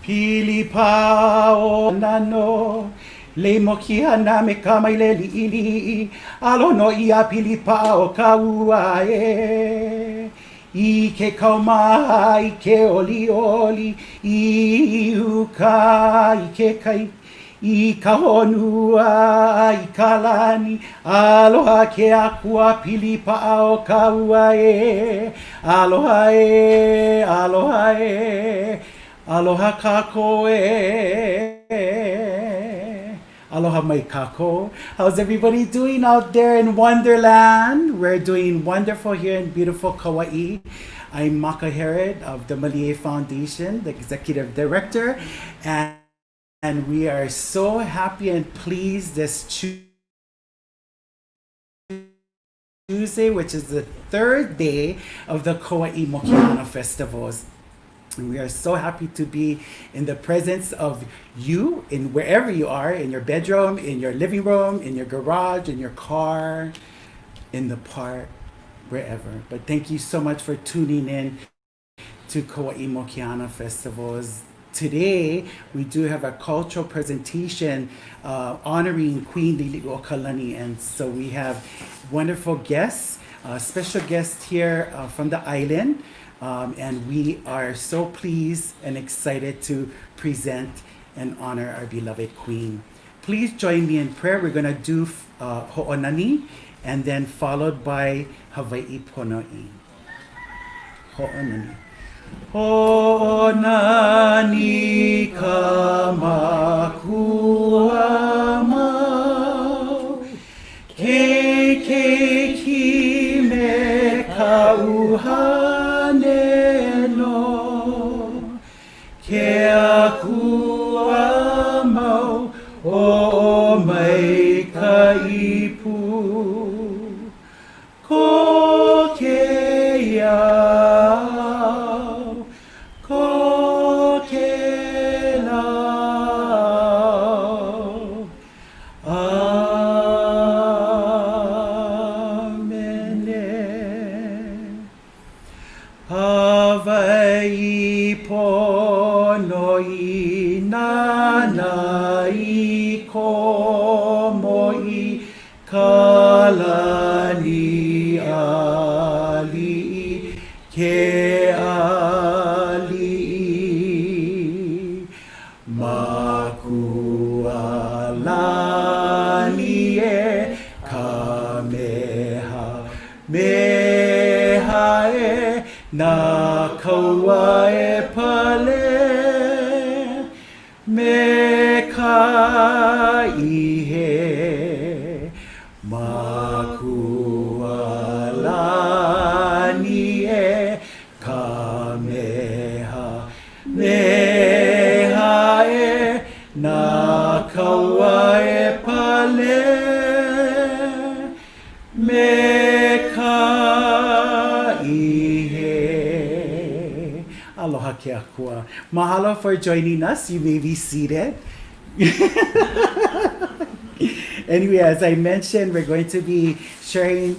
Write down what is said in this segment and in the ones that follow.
Pilipao nano le Mokihana me kamai le liʻiliʻi alono ia pilipao kauaʻe I ke kaumaha I ke olioli I uka I ke kai I ka honua I ka lani aloha ke akua pilipao kauaʻe aloha aloha aloha kākoe. Aloha mai kako. How's everybody doing out there in Wonderland? We're doing wonderful here in beautiful Kauaʻi. I'm Maka Herod of the Maliʻe Foundation, the Executive Director, and we are so happy and pleased this Tuesday, which is the third day of the Kauaʻi Mokihana festivals. And we are so happy to be in the presence of you in wherever you are, in your bedroom, in your living room, in your garage, in your car, in the park, wherever. But thank you so much for tuning in to Kauaʻi Mokihana festivals. Today, we do have a cultural presentation honoring Queen Liliʻuokalani. And so we have wonderful guests, special guests here from the island. And we are so pleased and excited to present and honor our beloved Queen. Please join me in prayer. We're going to do ho'onani and then followed by Hawaii Pono'i. Ho'onani. Ho'onani ka makua mau ke ki me ka Ke akua mau o mai ka ipu ko ke iau ko ke lau Amen. Hawaii Pono'i nana I komo'i kalani ali'i ke ali'i makualani e ka meha e na kaua e pale me ka ihe makualani e ka meha e na kaua e pale me ka ihe. Aloha ke akua. Mahalo for joining us. You may be seated. Anyway, as I mentioned, we're going to be sharing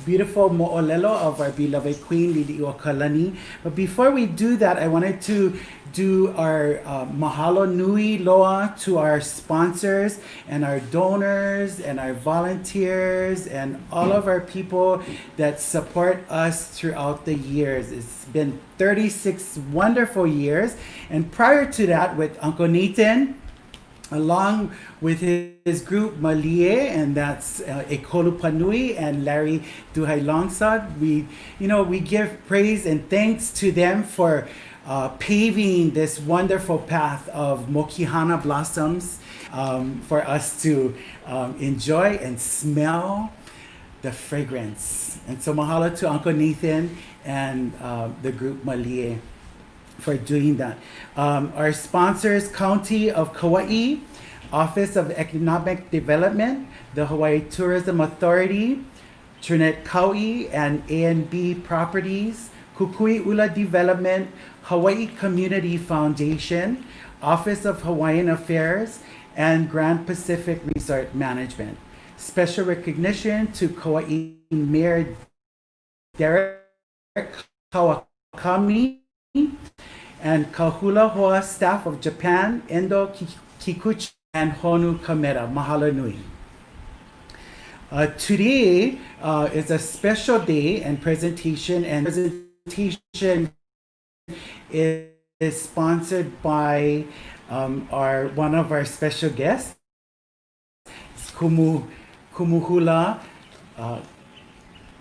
beautiful mo'olelo of our beloved Queen Liliʻuokalani. But before we do that, I wanted to do our mahalo nui loa to our sponsors and our donors and our volunteers and all of our people that support us throughout the years. It's been 36 wonderful years. And prior to that, with Uncle Nathan, along with his group Maliʻe, and that's Ekolu Panui and Larry Duhai Longsod, we give praise and thanks to them for paving this wonderful path of Mokihana blossoms for us to enjoy and smell the fragrance. And so mahalo to Uncle Nathan and the group Maliʻe for doing that. Our sponsors, County of Kauaʻi, Office of Economic Development, the Hawaii Tourism Authority, Trinidad Kauaʻi and A&B Properties, Kukui Ula Development, Hawaii Community Foundation, Office of Hawaiian Affairs, and Grand Pacific Resort Management. Special recognition to Kauaʻi Mayor Derek Kawakami and Kahula Hoa staff of Japan, Endo Kikuchi, and Honu Kamera. Mahalo nui. Today is a special day and presentation is sponsored by one of our special guests, Kumuhula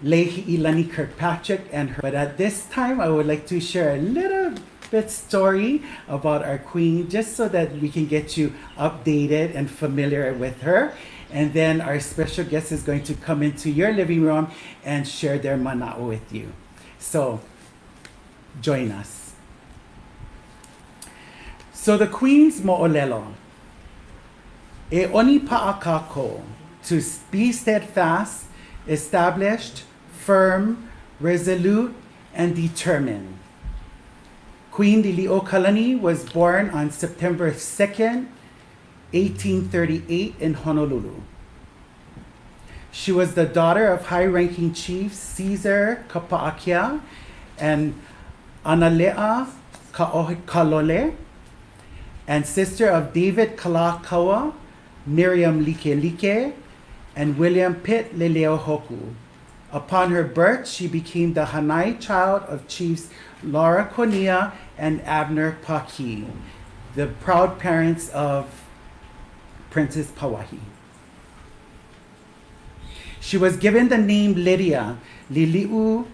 Liliʻuokalani Kirkpatrick and her. But at this time, I would like to share a little bit story about our queen, just so that we can get you updated and familiar with her. And then our special guest is going to come into your living room and share their mana'o with you. So join us. So the queen's mo'olelo. E oni pa'akako, to be steadfast, established, firm, resolute, and determined. Queen Liliʻuokalani was born on September 2nd, 1838 in Honolulu. She was the daughter of high-ranking chiefs Caesar Kapa'akia and Analea Kalole, and sister of David Kalakaua, Miriam Likelike, and William Pitt Leleohoku. Upon her birth, she became the Hanai child of chiefs Laura Konia and Abner Paki, the proud parents of Princess Pauahi. She was given the name Lydia, Lili'u,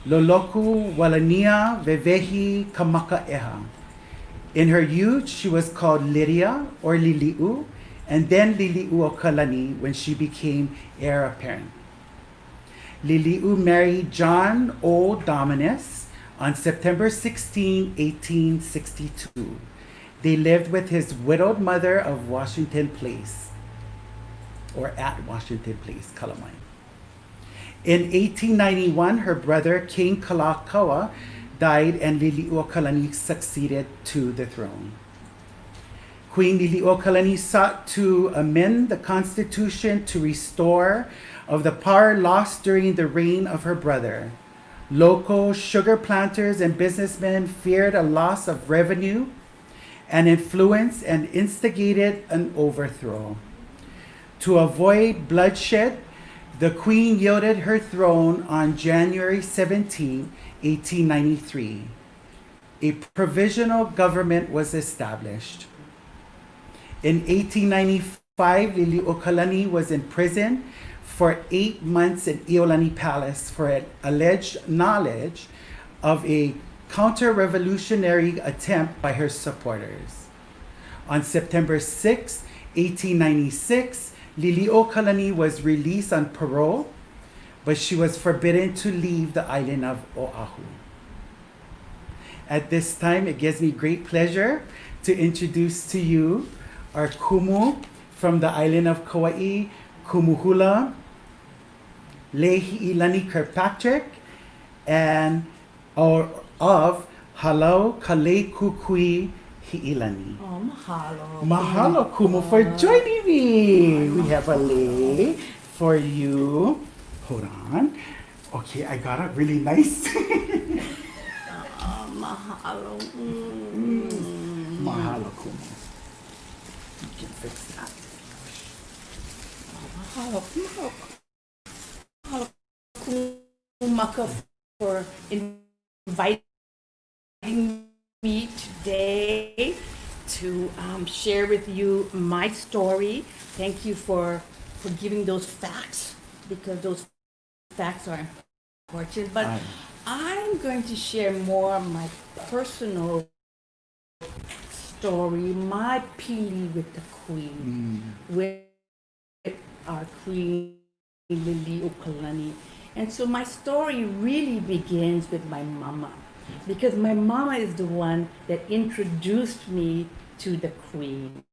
Loloku, Walania, Vevehi, Kamakaeha. In her youth, she was called Lydia or Lili'u, and then Liliʻuokalani when she became heir apparent. Lili'u married John O. Dominus on September 16, 1862. They lived with his widowed mother of Washington Place, or at Washington Place, Kalamai. In 1891, her brother, King Kalakaua, died and Liliʻuokalani succeeded to the throne. Queen Liliʻuokalani sought to amend the constitution to restore of the power lost during the reign of her brother. Local sugar planters and businessmen feared a loss of revenue and influence and instigated an overthrow. To avoid bloodshed, the queen yielded her throne on January 17, 1893. A provisional government was established. In 1895, Liliʻuokalani was imprisoned for 8 months in Iolani Palace for an alleged knowledge of a counter-revolutionary attempt by her supporters. On September 6, 1896, Liliʻuokalani was released on parole, but she was forbidden to leave the island of Oahu. At this time, it gives me great pleasure to introduce to you our kumu from the island of Kauaʻi, Kumuhula Liliʻuokalani Kirkpatrick, and of Halau Kalekukui Hi'ilani. Oh, mahalo. Mahalo, Kumu, for joining me. We have a lei for you. Hold on. Okay, I got it really nice. Mahalo. Mahalo, Kumu. You can fix that. Mahalo. Kumaka for inviting me today to share with you my story. Thank you for giving those facts, because those facts are important. But I'm going to share more of my personal story, my pili with the queen, with our queen Liliʻuokalani. And so my story really begins with my mama, because my mama is the one that introduced me to the queen.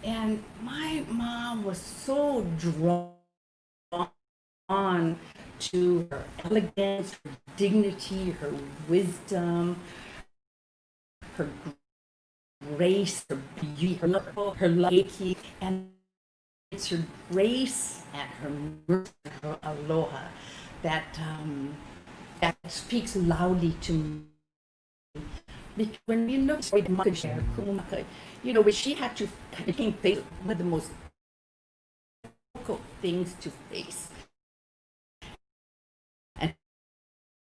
And my mom was so drawn to her elegance, her dignity, her wisdom, her grace, her beauty, her love, and it's her grace and her mercy, her aloha, that that speaks loudly to me. Because when we look at Mokihana, you know, when she had to became faced with the most difficult things to face and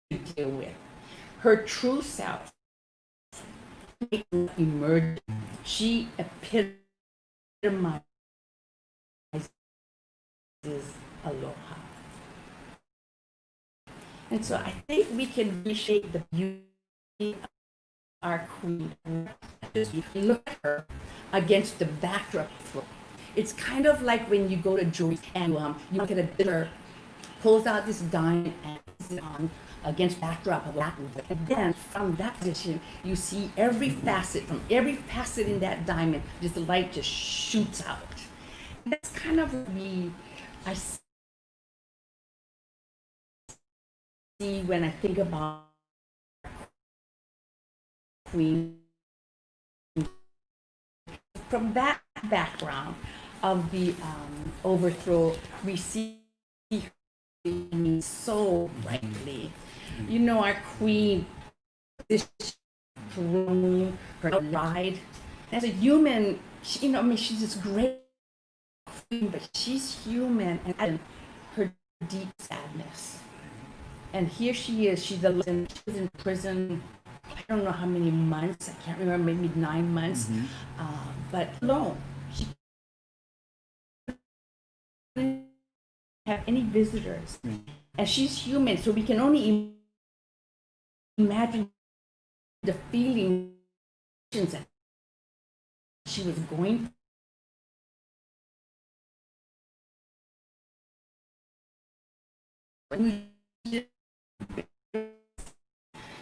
to deal with, her true self emerged. She epitomizes aloha. And so I think we can reshape the beauty of our queen. Just look at her against the backdrop. It's kind of like when you go to jewelry and you look at a dinner, pulls out this diamond and puts it on against backdrop of that. And then from that position, you see every facet, from every facet in that diamond, just the light just shoots out. That's kind of what I see when I think about Queen. From that background of the overthrow, we see her so brightly. You know, our Queen, this throne, her ride. As a human, she, you know, I mean, she's this great queen, but she's human, and her deep sadness. And here she is. She was in prison. I don't know how many months. I can't remember. Maybe 9 months. But alone, she didn't have any visitors, and she's human. So we can only imagine the feelings that she was going.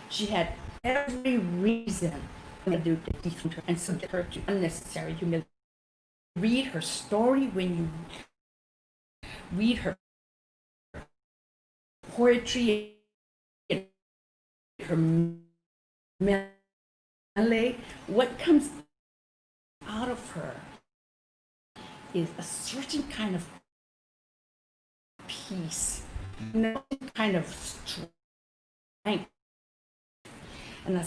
She had every reason to do her and subject her to unnecessary humiliation. Read her story when you read her poetry, her melee. What comes out of her is a certain kind of peace, no kind of strength, and a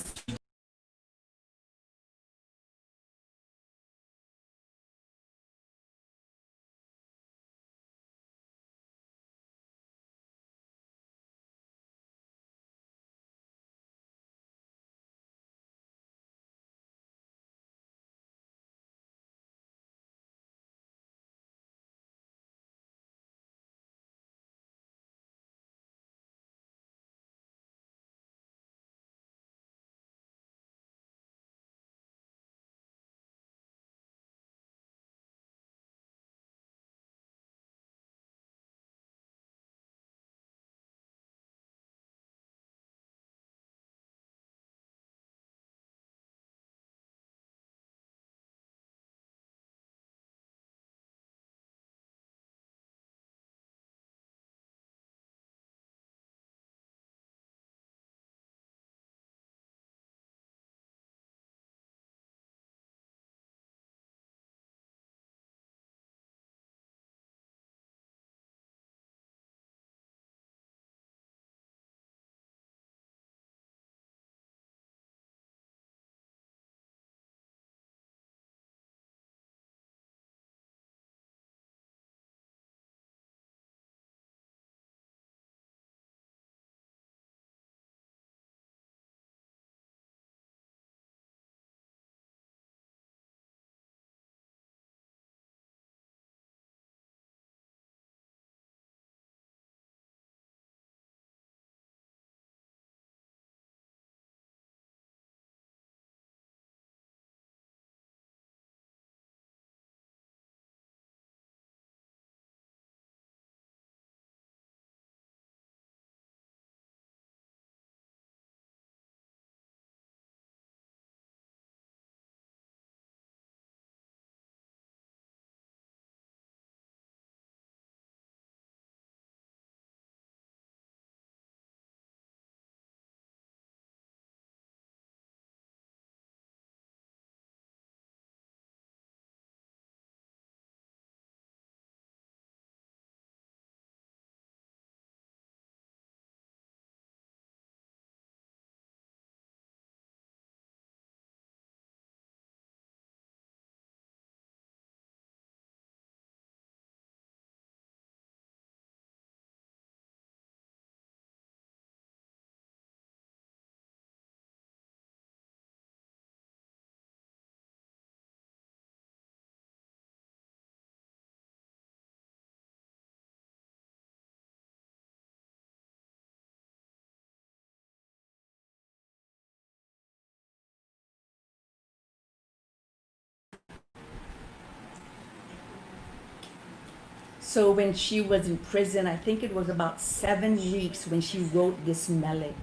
So when she was in prison, I think it was about 7 weeks when she wrote this mele.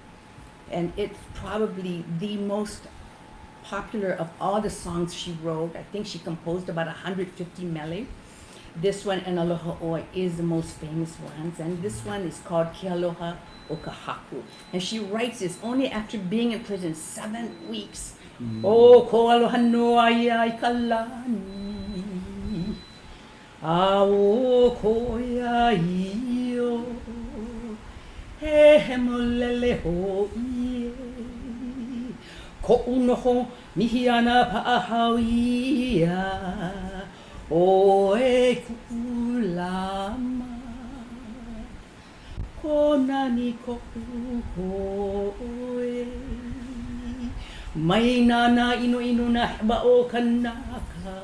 And it's probably the most popular of all the songs she wrote. I think she composed about 150 mele. This one, and Aloha Oe, is the most famous ones. And this one is called Ke Aloha o Ka Haku. And she writes this only after being in prison 7 weeks. O ko aloha no ai kalani. A o ko ia io. He molele ho ie. Ko unoho mihiana pa'ahauia. O e kulama. Ko nani ko uhoe. Mai nana ino na heba o kanaka.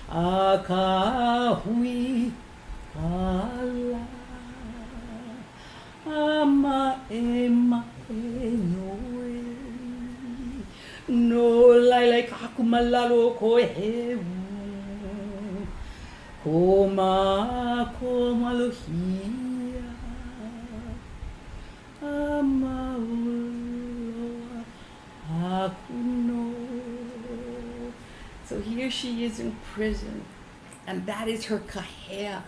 A ka hui kala. Ama e noe. No lai ka haku malalo ko heu. Ko malohia. Ama uloa hakuno. So here she is in prison, and that is her kahea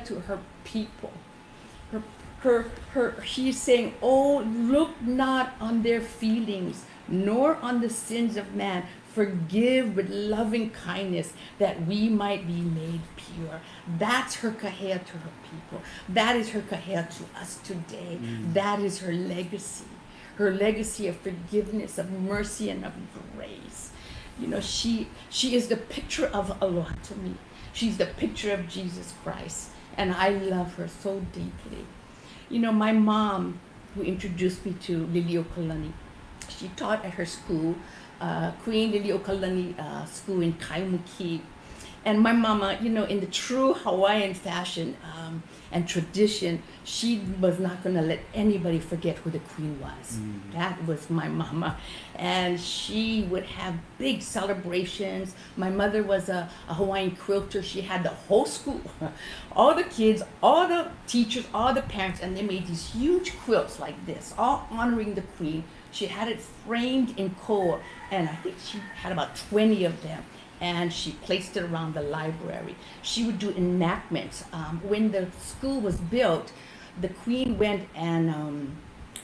to her people. She's saying, oh, look not on their feelings, nor on the sins of man. Forgive with loving kindness, that we might be made pure. That's her kahea to her people. That is her kahea to us today. That is her legacy. Her legacy of forgiveness, of mercy, and of grace. You know, she is the picture of aloha to me. She's the picture of Jesus Christ. And I love her so deeply. You know, my mom, who introduced me to Liliʻuokalani, she taught at her school, Queen Liliʻuokalani school in Kaimuki. And my mama, you know, in the true Hawaiian fashion and tradition, she was not going to let anybody forget who the queen was. That was my mama. And she would have big celebrations. My mother was a Hawaiian quilter. She had the whole school, all the kids, all the teachers, all the parents, and they made these huge quilts like this, all honoring the queen. She had it framed in koa, and I think she had about 20 of them. And she placed it around the library. She would do enactments. When the school was built, the queen went and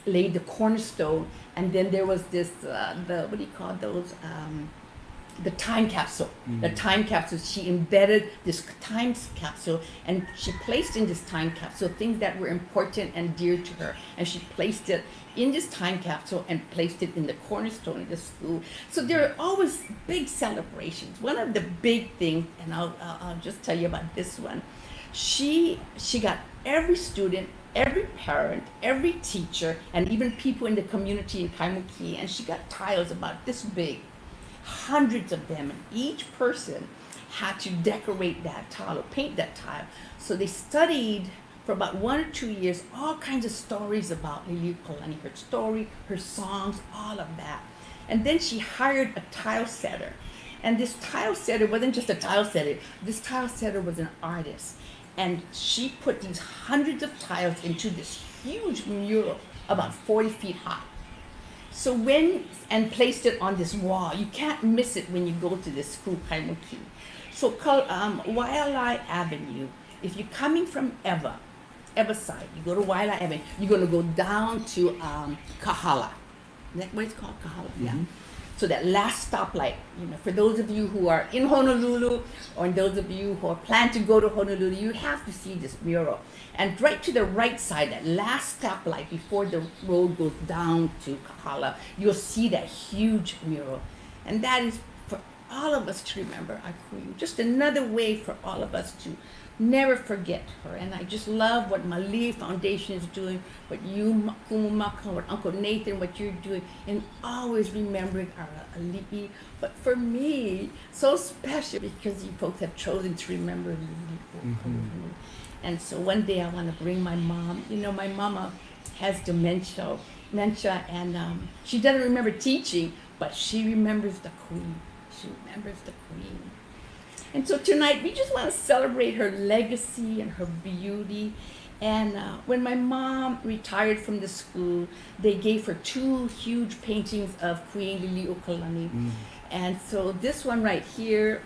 laid the cornerstone, and then there was this, what do you call those? The time capsule. The time capsule. She embedded this time capsule, and she placed in this time capsule things that were important and dear to her. And she placed it in this time capsule and placed it in the cornerstone of the school. So there are always big celebrations. One of the big things, and I'll just tell you about this one. She got every student, every parent, every teacher, and even people in the community in Kaimuki, and she got tiles about this big, hundreds of them, and each person had to decorate that tile or paint that tile. So they studied for about 1 or 2 years all kinds of stories about Liliʻuokalani, her story, her songs, all of that. And then she hired a tile setter. And this tile setter wasn't just a tile setter. This tile setter was an artist. And she put these hundreds of tiles into this huge mural about 40 feet high. So and placed it on this wall. You can't miss it when you go to this school, Kaimuki. So Waialae Avenue, if you're coming from Ewa side, you go to Waialae Avenue, you're going to go down to Kahala. Is that what it's called? Kahala, yeah. So that last stoplight, you know, for those of you who are in Honolulu, or those of you who are planning to go to Honolulu, you have to see this mural. And right to the right side, that last stoplight before the road goes down to Kahala, you'll see that huge mural. And that is for all of us to remember our queen. Just another way for all of us to never forget her. And I just love what Mali Foundation is doing, what you, Kumumaka, what Uncle Nathan, what you're doing, and always remembering our ali'i. But for me, so special because you folks have chosen to remember Liliʻuokalani. And so one day I want to bring my mom. You know, my mama has dementia, and she doesn't remember teaching, but she remembers the queen. She remembers the queen. And so tonight we just want to celebrate her legacy and her beauty. And when my mom retired from the school, they gave her 2 huge paintings of Queen Liliʻuokalani. And so this one right here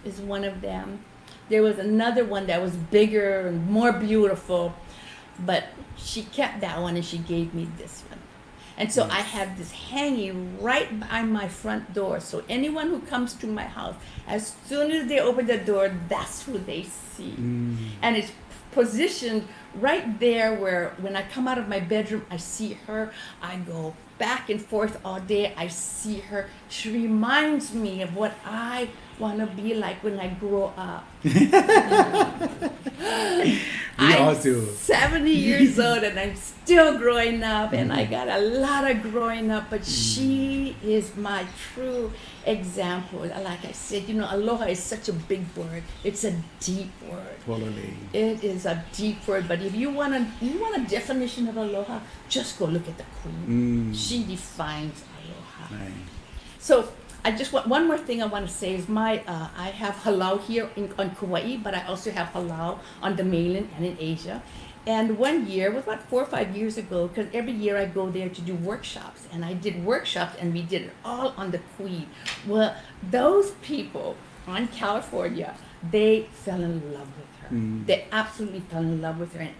is one of them. There was another one that was bigger and more beautiful, but she kept that one and she gave me this one. And so I have this hanging right by my front door. So anyone who comes to my house, as soon as they open the door, that's who they see. And it's positioned right there where when I come out of my bedroom, I see her. I go back and forth all day. I see her. She reminds me of what I want to be like when I grow up. We all do. 70 years old and I'm still growing up, and I got a lot of growing up, but she is my true example. Like I said, you know, aloha is such a big word. It's a deep word. Totally. It is a deep word, but if you want a definition of aloha, just go look at the Queen. She defines aloha. Right. So I just want one more thing I want to say is I have halau here on Kauaʻi, but I also have halau on the mainland and in Asia. And one year, it was about 4 or 5 years ago, because every year I go there to do workshops, and I did workshops, and we did it all on the Queen. Well, those people on California, they fell in love with her. They absolutely fell in love with her, and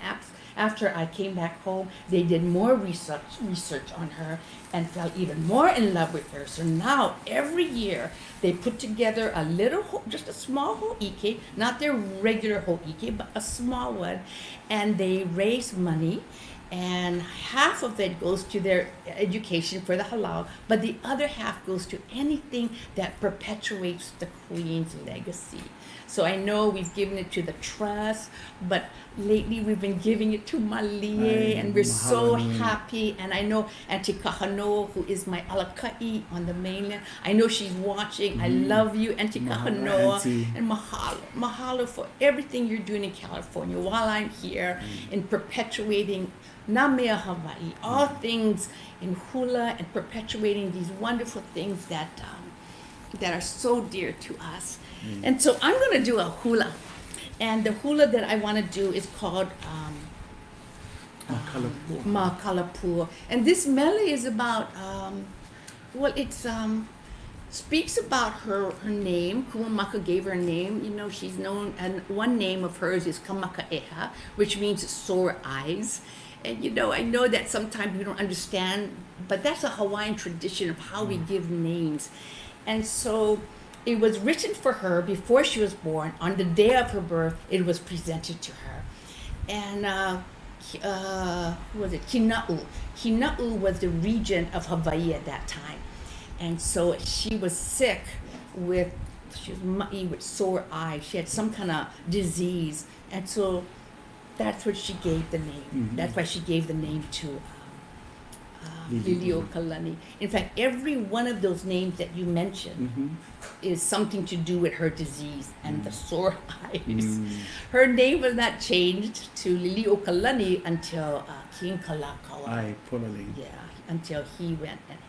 after I came back home, they did more research on her and fell even more in love with her. So now every year they put together a little, just a small ho'ike, not their regular ho'ike, but a small one, and they raise money. And half of it goes to their education for the halal, but the other half goes to anything that perpetuates the Queen's legacy. So I know we've given it to the trust, but lately we've been giving it to Malie, and we're so happy. And I know Auntie Kahanoa, who is my alaka'i on the mainland, I know she's watching. I love you, Auntie Kahanoa, and mahalo. Mahalo for everything you're doing in California while I'm here in perpetuating Na mea Hawaii, all things in hula and perpetuating these wonderful things that are so dear to us. And so I'm going to do a hula. And the hula that I want to do is called Makalapua. And this mele is about, it's speaks about her name. Kuamaka gave her a name. You know, she's known, and one name of hers is Kamakaʻeha, which means sore eyes. And you know, I know that sometimes we don't understand, but that's a Hawaiian tradition of how we give names. And so it was written for her before she was born. On the day of her birth, it was presented to her. And who was it? Kina'u. Kina'u was the regent of Hawaii at that time. And so she was sick she was ma'i with sore eyes. She had some kind of disease. And so that's what she gave the name. That's why she gave the name to Liliʻuokalani. In fact, every one of those names that you mentioned is something to do with her disease and the sore eyes. Her name was not changed to Liliʻuokalani until King Kalakaua. Yeah, until he went and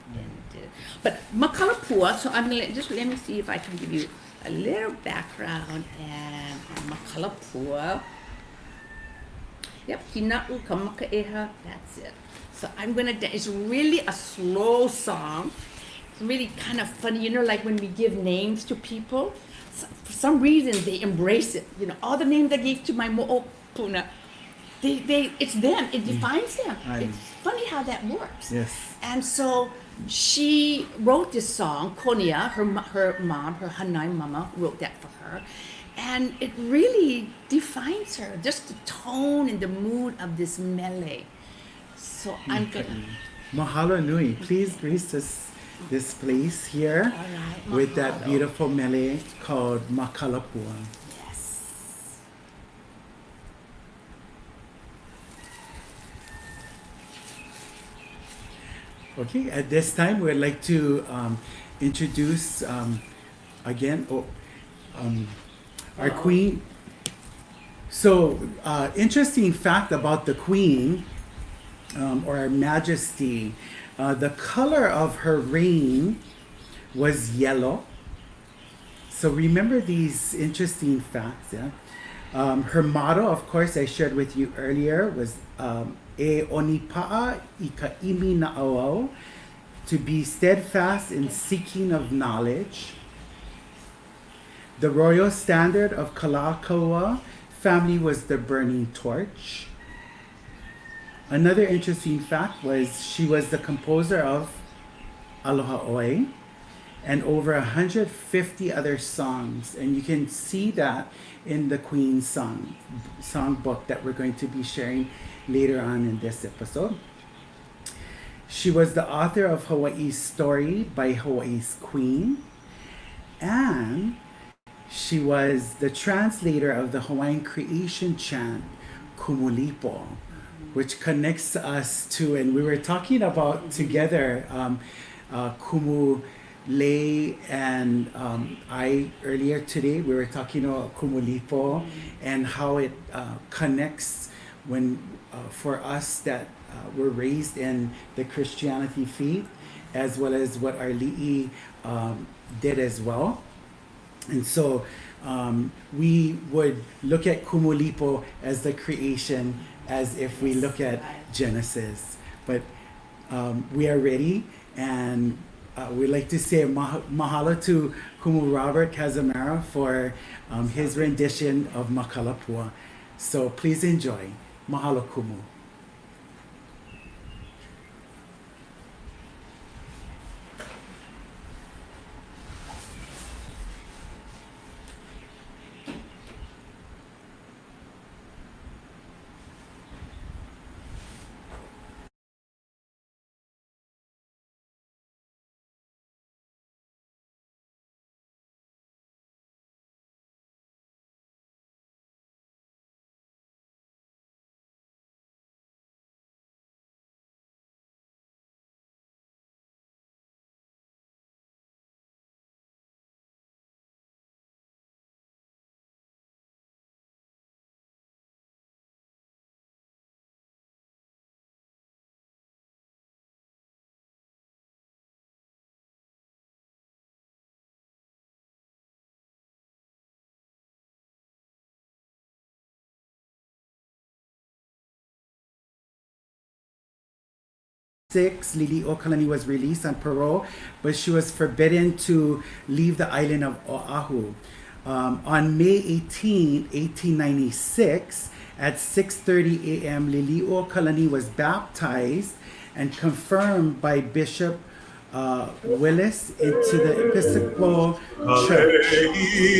did it. But Makalapua, so I'm gonna let me see if I can give you a little background and Makalapua. Yep, Kina'u Kamakaʻeha, that's it. So I'm gonna it's really a slow song. It's really kind of funny, you know, like when we give names to people, for some reason they embrace it. You know, all the names I gave to my mo'opuna, it's them, it defines them. It's funny how that works. Yes. And so she wrote this song, Konia, her mom, her Hanai mama wrote that for her. And it really defines her, just the tone and the mood of this mele. So I'm gonna... Mahalo nui. Please grace this place here with that beautiful mele called Makalapua. Yes. Okay, at this time we'd like to introduce again our Queen. So, interesting fact about the Queen, or Her Majesty, the color of her reign was yellow. So remember these interesting facts. Yeah. Her motto, of course, I shared with you earlier, was E onipa'a I ka imi na auau, to be steadfast in seeking of knowledge. The royal standard of Kalakaua family was the burning torch. Another interesting fact was she was the composer of Aloha Oe and over 150 other songs. And you can see that in the Queen's song book that we're going to be sharing later on in this episode. She was the author of Hawaii's Story by Hawaii's Queen, and she was the translator of the Hawaiian creation chant, Kumulipo, which connects us to, and we were talking about together, Kumu Lei and I earlier today, we were talking about Kumulipo and how it connects when for us that were raised in the Christianity faith, as well as what our li'i did as well. And so we would look at Kumulipo as the creation, as if we look at Genesis. But we are ready, and we'd like to say mahalo to Kumu Robert Kazamara for his rendition of Makalapua. So please enjoy. Mahalo Kumu. 6, Liliʻuokalani was released on parole, but she was forbidden to leave the island of Oahu. On May 18, 1896, at 6:30 a.m., Liliʻuokalani was baptized and confirmed by Bishop Willis into the Episcopal Church,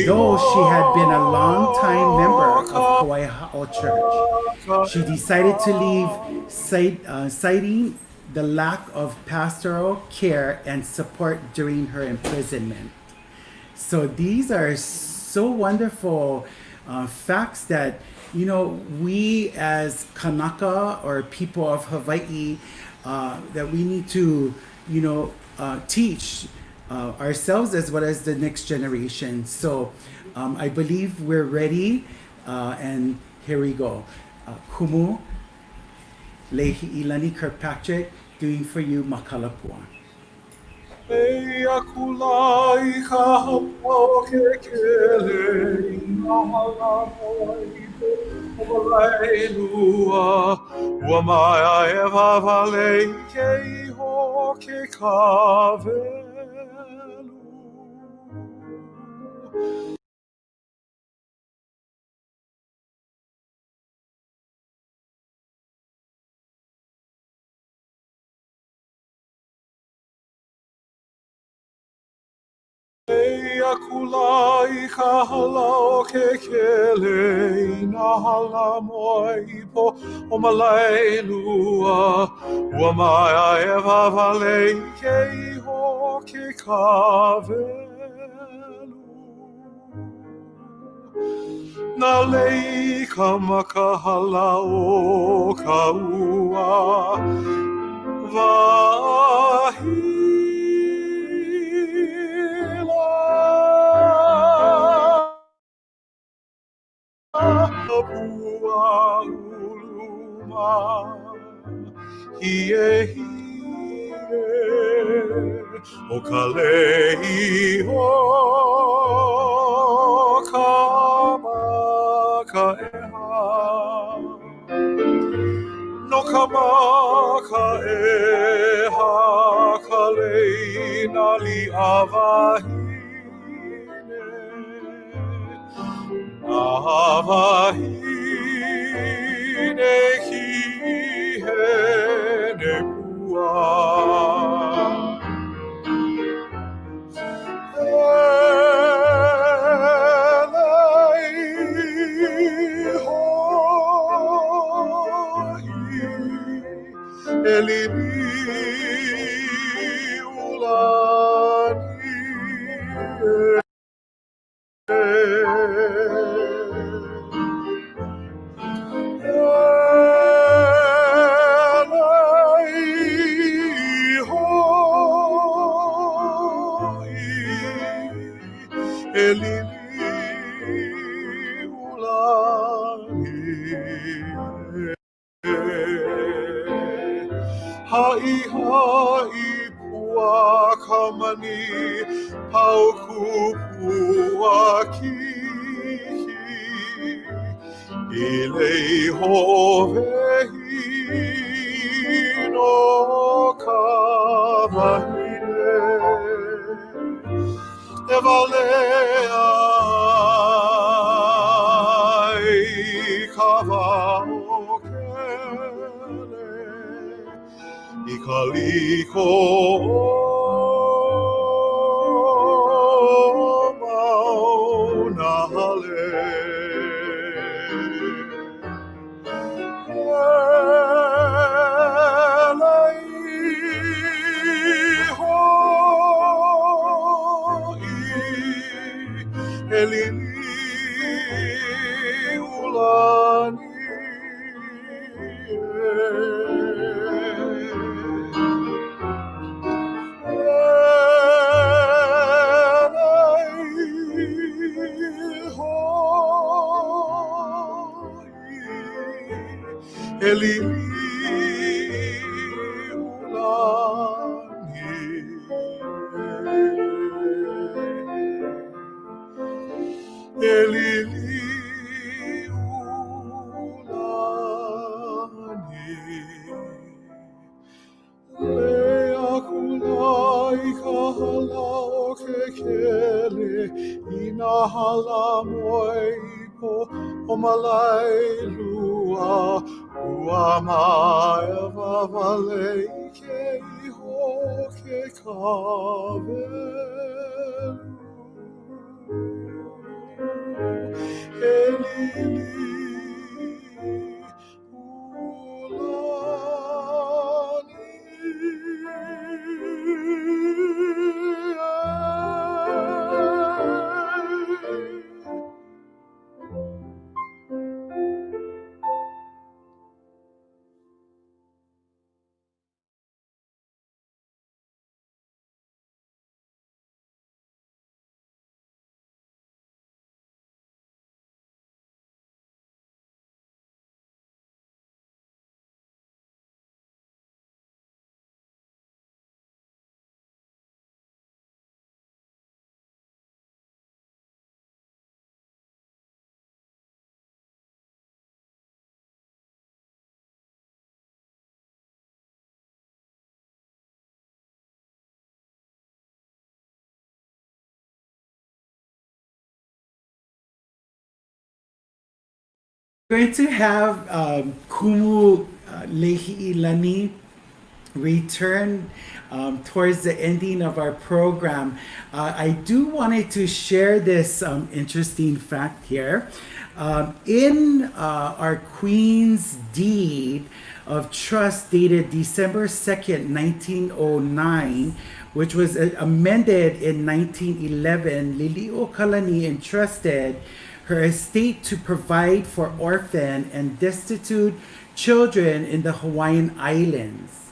though she had been a long-time member of Kauaʻi Church. She decided to leave, citing the lack of pastoral care and support during her imprisonment. So these are so wonderful facts that, you know, we as Kanaka or people of Hawaii, that we need to, you know, teach ourselves as well as the next generation. So I believe we're ready, and here we go. Kumu, Liliʻuokalani Kirkpatrick, doing for you Makalapua. Eia kulai ka hapau ke kele Inahala moipo o malai lua Ua mai e wawale ke iho ke kawelu Eia kulai ka halao ke kele Inahala moipo o malai lua Ua mai e wawale ke iho ke kawelu Na lei ka makahala o ka ua Wahila Pua uluma Hie hie O ka lehi ho Kamaka e hakalei na liʻawahine Awahine hihene pua Liliʻuokalani Haʻi haʻi pua kamani pauku pua kihi Ilei hovehi no kawahine E wale ai kawaokele I kaliko o mauna hale Liliʻuokalani Ina hala moipo o malai lua ua mai wawale ke iho ke kawelu Going to have Kumu Liliʻuokalani return towards the ending of our program. I do wanted to share this interesting fact here. In our Queen's Deed of Trust dated December 2nd, 1909, which was amended in 1911, Liliʻuokalani entrusted her estate to provide for orphan and destitute children in the Hawaiian Islands,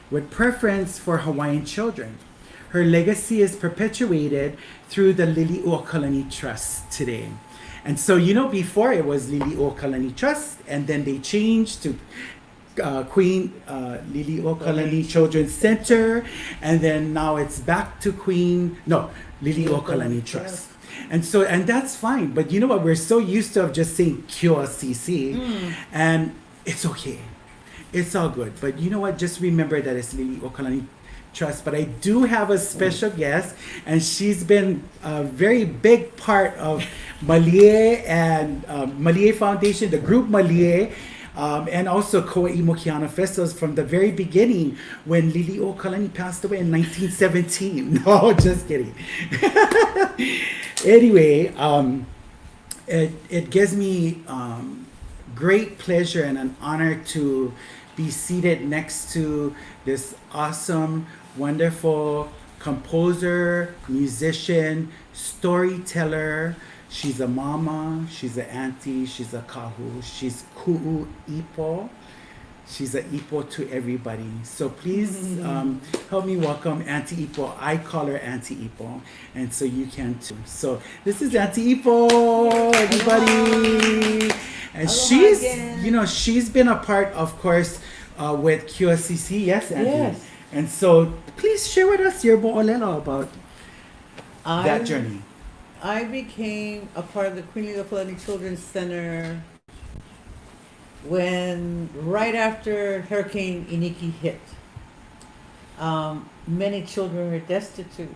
with preference for Hawaiian children. Her legacy is perpetuated through the Liliʻuokalani Trust today. And so, before it was Liliʻuokalani Trust, and then they changed to Queen Liliʻuokalani Children's Center, and then now it's back to Liliʻuokalani Trust. And that's fine. But you know what? We're so used to just saying QCC, and it's okay. It's all good. But you know what? Just remember that it's Liliʻuokalani Trust. But I do have a special guest, and she's been a very big part of Malie and Malie Foundation, the group Malie, and also Kauaʻi Mokihana Festivals from the very beginning when Liliʻuokalani passed away in 1917. No, just kidding. Anyway, it gives me great pleasure and an honor to be seated next to this awesome, wonderful composer, musician, storyteller. She's a mama, she's an auntie, she's a kahu, she's ku'u ipo. She's an ipo to everybody. So please help me welcome Auntie Ipo. I call her Auntie Ipo, and so you can too. So this is Auntie Ipo, everybody. And she's, she's been a part, of course, with QSCC. Yes, Auntie. Yes. And so please share with us your bo'olelo about that journey. I became a part of the Queen Liliʻuokalani Children's Center when right after Hurricane Iniki hit. Many children were destitute,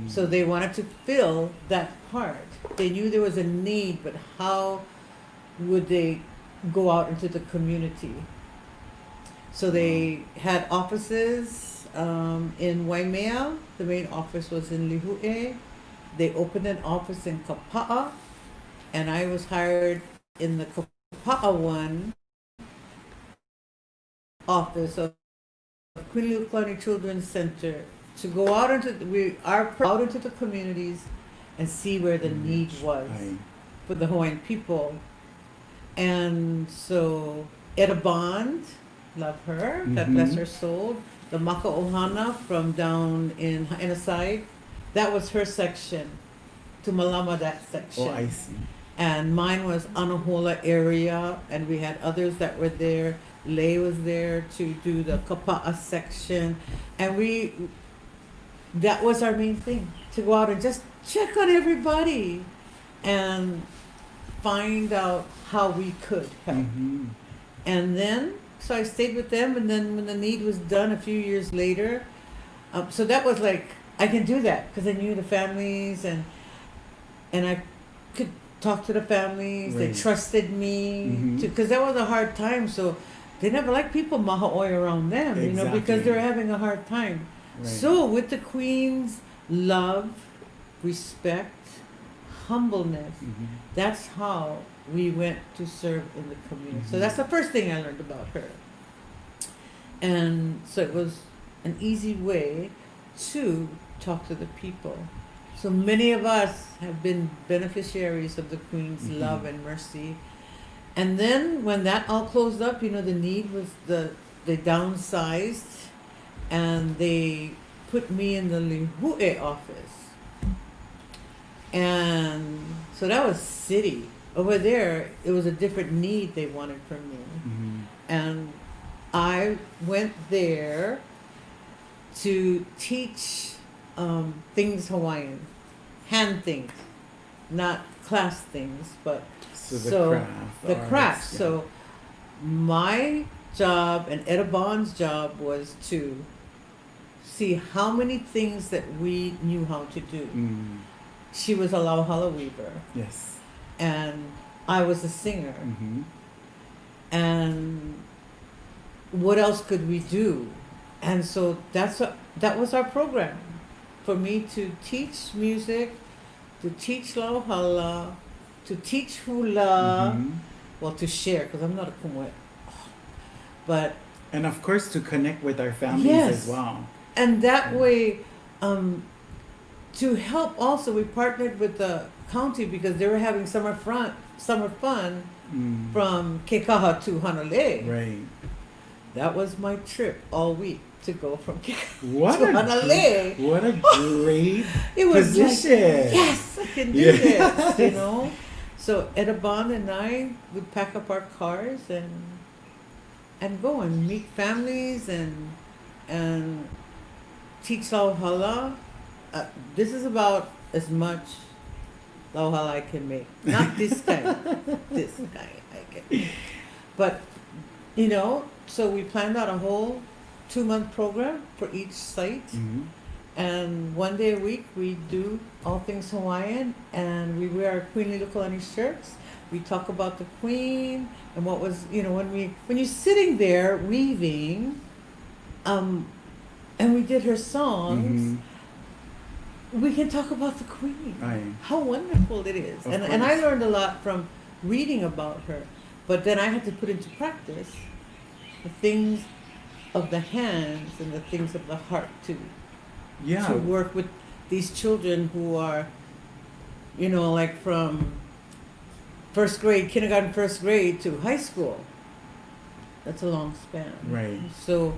so they wanted to fill that part. They knew there was a need, but how would they go out into the community? So they had offices in Waimea. The main office was in Lihue. They opened an office in Kauaʻi, and I was hired in the Kauaʻi one office of Queen Liliʻuokalani Children's Center to go out into the communities and see where the need was for the Hawaiian people. And so Etta Bond, love her, God bless her soul. The Maka'ohana from down in Ha'inaside, that was her section. To Malama, that section. Oh, I see. And mine was Anahola area, and we had others that were there. Lay was there to do the Kapa'a section, and that was our main thing, to go out and just check on everybody and find out how we could help. And then, so I stayed with them, and then when the need was done a few years later, so that was like, I can do that because I knew the families, and I could talk to the families. They trusted me because that was a hard time. So they never liked people maha'oi around them, because they were having a hard time. So with the Queen's love, respect, humbleness, that's how we went to serve in the community. So that's the first thing I learned about her. And so it was an easy way to talk to the people. So many of us have been beneficiaries of the Queen's love and mercy. And then when that all closed up, the need was they downsized, and they put me in the Lihue office. And so that was city. Over there, it was a different need they wanted from me. And I went there to teach things Hawaiian, hand things, not class things, but the craft. So my job and Etta Bond's job was to see how many things that we knew how to do. She was a lauhala weaver. Yes. And I was a singer. And what else could we do? And so that was our program, for me to teach music, to teach lauhala, to teach hula, well, to share, because I'm not a kumwe. But and of course to connect with our families as well. And that way, to help also, we partnered with the county because they were having summer fun from Kekaha to Honolulu. Right. That was my trip all week, to go from What to a Honolulu. What a great It was position. like, yes, I can do this, So Etta Bond and I would pack up our cars and go and meet families and teach lauhala. This is about as much lauhala I can make. Not this kind. This kind I can. But, so we planned out a whole 2-month program for each site. Mhm. And one day a week we do all things Hawaiian, and we wear our Queen Liliʻuokalani shirts. We talk about the Queen and what was, when you're sitting there weaving, and we did her songs, Mhm. we can talk about the Queen. Right. How wonderful it is. Of And I course. learned a lot from reading about her, but then I had to put into practice the things of the hands and the things of the heart to Yeah. work with these children who are, like from kindergarten, first grade to high school. That's a long span. Right. So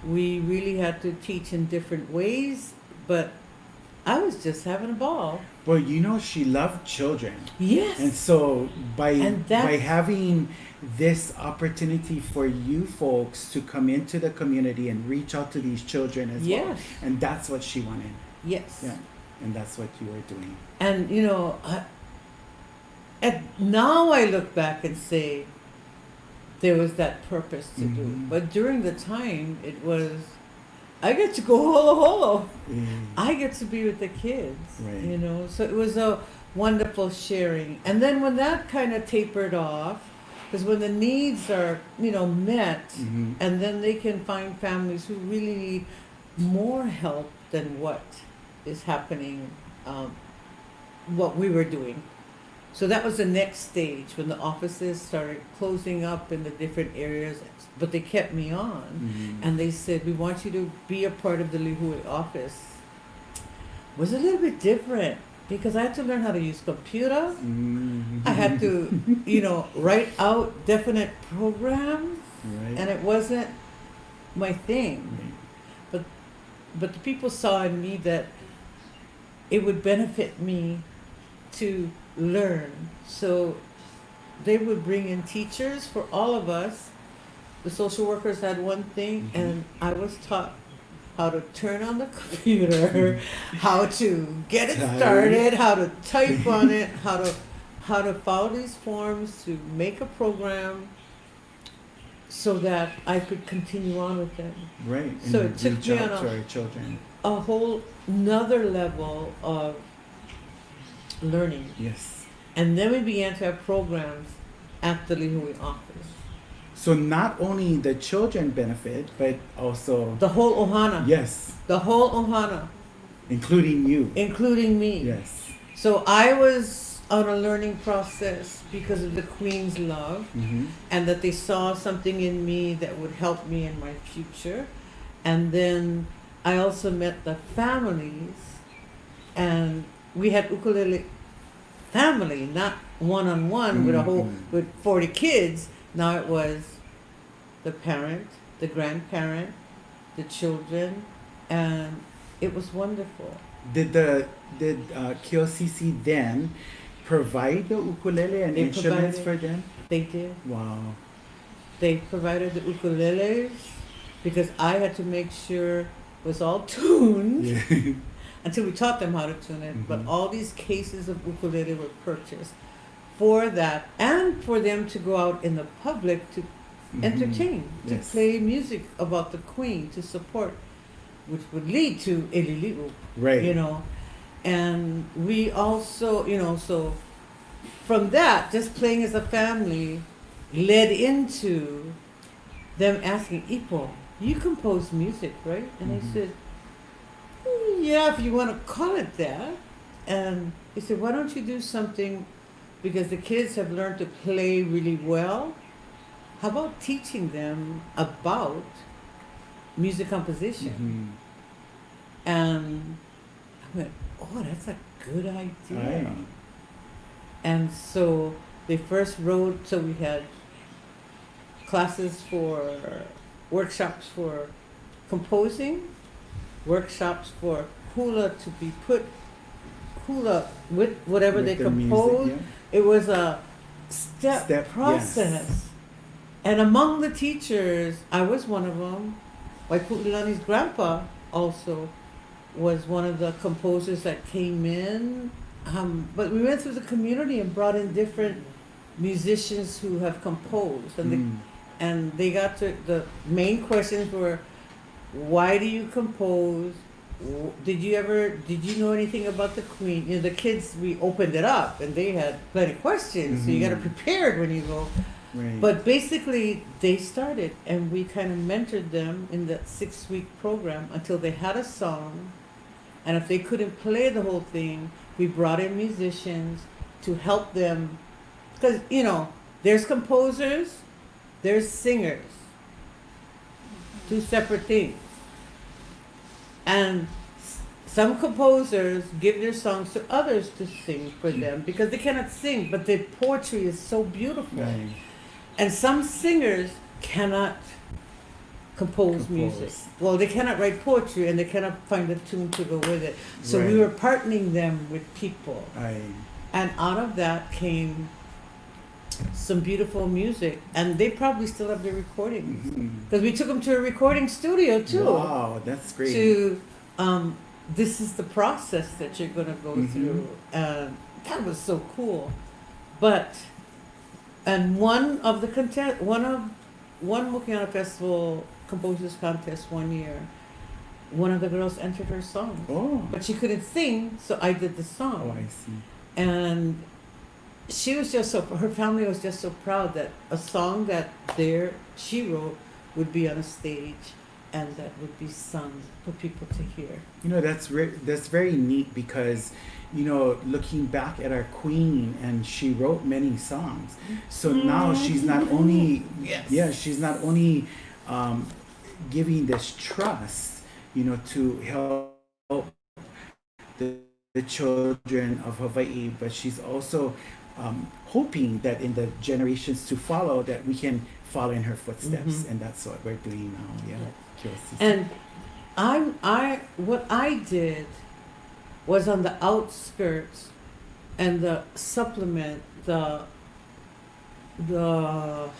we really had to teach in different ways, but I was just having a ball. Well, she loved children. Yes. And so by And that's- having this opportunity for you folks to come into the community and reach out to these children as well. Yes. And that's what she wanted. Yes. Yeah. And that's what you were doing. And and now I look back and say there was that purpose to do. Mhm. But during the time, it was, I get to go holo holo. I get to be with the kids, Right. So it was a wonderful sharing. And then when that kind of tapered off, because when the needs are, met, Mhm. and then they can find families who really need more help than what is happening, what we were doing. So that was the next stage when the offices started closing up in the different areas, but they kept me on. Mhm. And they said, we want you to be a part of the Lihue office. It was a little bit different because I had to learn how to use computer. Mhm. I had to, write out definite programs, Right. and it wasn't my thing. Right. But the people saw in me that it would benefit me to learn. So they would bring in teachers for all of us. The social workers had one thing, Mhm. and I was taught how to turn on the computer, how to get it Type. started, how to type on it, how to follow these forms to make a program so that I could continue on with them. Right. So And it took reach me out on to our children. A whole nother level of learning. Yes. And then we began to have programs at the Lihue office. So not only the children benefit, but also The whole ohana. yes, The whole ohana, including you. including me. Yes. So I was on a learning process because of the Queen's love, Mm-hmm. and that they saw something in me that would help me in my future. And then I also met the families, and we had ukulele family, not one-on-one with a whole Mhm. with 40 kids. Now it was the parent, the grandparent, the children, and it was wonderful. Did KOCC then provide the ukulele and They instruments provided- for them? They did. Wow. They provided the ukuleles because I had to make sure it was all tuned Yeah. until we taught them how to tune it. But Mhm. all these cases of ukulele were purchased for that, and for them to go out in the public to Mhm. entertain, to Yes. play music about the Queen, to support, which would lead to Elili'u, Right. And we also, so from that, just playing as a family led into them asking, Ipo, you compose music, right? And I Mhm. said, yeah, if you want to call it that. And he said, why don't you do something, because the kids have learned to play really well. How about teaching them about music composition? Mhm. And I went, oh, that's a good idea. Right. And so they first wrote, so we had classes for workshops for composing, workshops for hula to be put hula with whatever With they the music, composed. yeah. It was a step process. yes. And among the teachers, I was one of them. Waipu'ilani's grandpa also was one of the composers that came in. But we went through the community and brought in different musicians who have composed. And Mm. and they got to the main questions were, why do you compose? Did you know anything about the queen? You know, the kids, we opened it up and they had plenty of questions, so you got to prepare when you go. Right. But basically, they started, and we kind of mentored them in that 6-week program until they had a song. And if they couldn't play the whole thing, we brought in musicians to help them. Because, you know, there's composers, there's singers, two separate things. And some composers give their songs to others to sing for them because they cannot sing, but their poetry is so beautiful. Right. And some singers cannot compose music. Well, they cannot write poetry and they cannot find a tune to go with it. So we were partnering them with people. Right. And out of that came some beautiful music. And they probably still have their recordings. Because we took them to a recording studio too. Wow, that's great. To, this is the process that you're going to go through. And that was so cool. But, and one Mokihana Festival Composers Contest one year, one of the girls entered her song. Oh. But she couldn't sing, so I did the song. Oh, I see. And she was just her family was just so proud that a song that she wrote would be on a stage and that would be sung for people to hear. You know, that's very neat because, you know, looking back at our queen, and she wrote many songs. So now she's not only, she's not only giving this trust, you know, to help the children of Hawaii, but she's also hoping that in the generations to follow that we can follow in her footsteps, and that's what we're doing now. Yeah. And what I did was on the outskirts and the supplement, the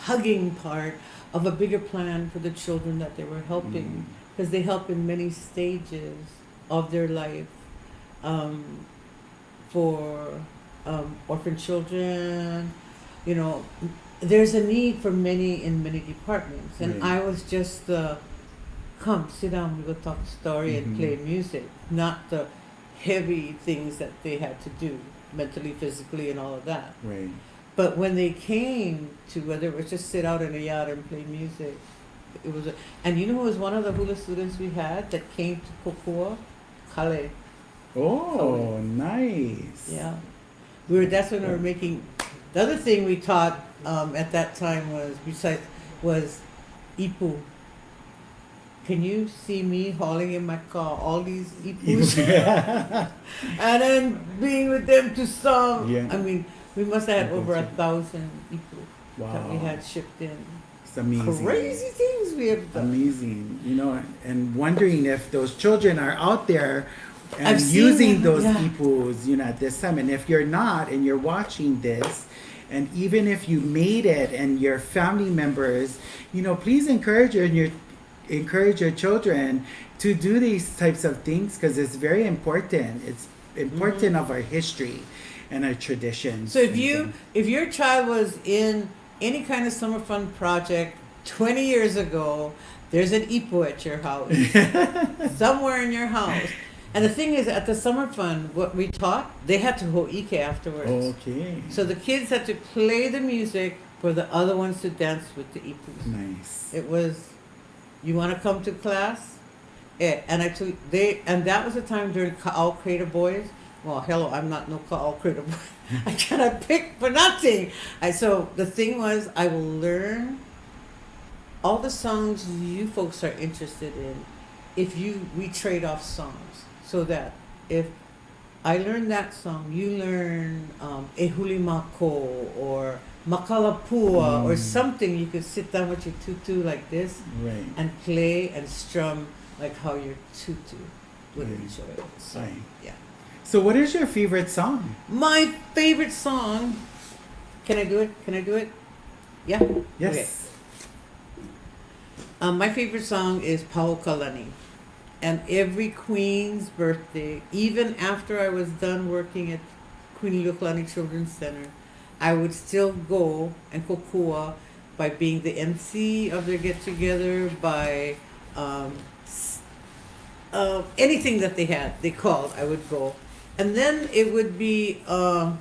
hugging part of a bigger plan for the children that they were helping, because they help in many stages of their life, for orphan children. You know, there's a need for many in many departments, and I was just the come sit down, we go talk story and play music, not the heavy things that they had to do mentally, physically, and all of that. Right. But when they came to whether it was just sit out in the yard and play music, it was and you know who was one of the hula students we had that came to Kokua? Kale. Oh, nice. Yeah. That's when we were making, the other thing we taught at that time was ipu. Can you see me hauling in my car all these ipus? And then being with them to song. Yeah. I mean, we must have had over 1,000 ipu that we had shipped in. It's amazing. Crazy things we have done. Amazing. You know, and wondering if those children are out there and I've seen using them, those ipus, you know, at this time. And if you're not and you're watching this, and even if you made it and your family members, you know, please encourage your children to do these types of things, because it's very important. It's important of our history and our traditions. So if your child was in any kind of summer fun project 20 years ago, there's an ipu at your house, somewhere in your house. And the thing is, at the summer fun, what we taught, they had to ho'ike afterwards. Okay. So the kids had to play the music for the other ones to dance with the ipus. Nice. It was, you want to come to class? And and that was a time during Ka'au Crater Boys. Well, hello, I'm not no Ka'au Crater Boy. I cannot pick for nothing. So the thing was, I will learn all the songs you folks are interested in we trade off songs. So that if I learn that song, you learn Ehulimako or Makalapua or something, you could sit down with your tutu like this and play and strum like how your tutu would enjoy it. So, yeah. So what is your favorite song? My favorite song, can I do it? Yeah? Yes. Okay. My favorite song is Paukalani. And every queen's birthday, even after I was done working at Queen Liliʻuokalani Children's Center, I would still go and kokua by being the MC of their get together, by anything that they had, they called, I would go. And then it would be, I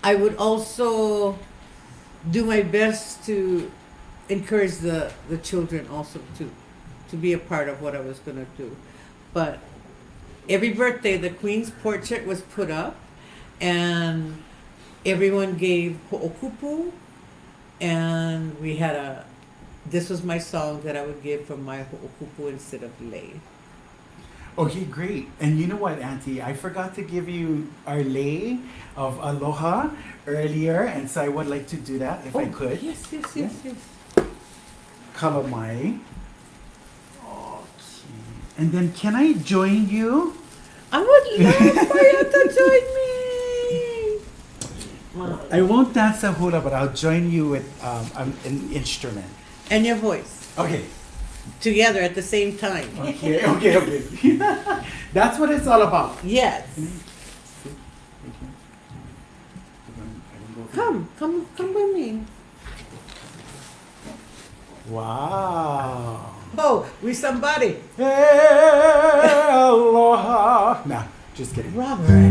would also do my best to encourage the children also to be a part of what I was going to do. But every birthday, the Queen's portrait was put up, and everyone gave ho'okupu, and we had this was my song that I would give for my ho'okupu instead of lei. Okay, great. And you know what, Auntie? I forgot to give you our lei of aloha earlier, and so I would like to do that if I could. Yes. Kalamai. Okay. And then can I join you? I would love for you to join me. I won't dance a hula, but I'll join you with an instrument. And your voice. Okay. Together at the same time. Okay. That's what it's all about. Yes. Come with me. Wow. Oh, we somebody. Hey, aloha. Nah, just kidding. Robert.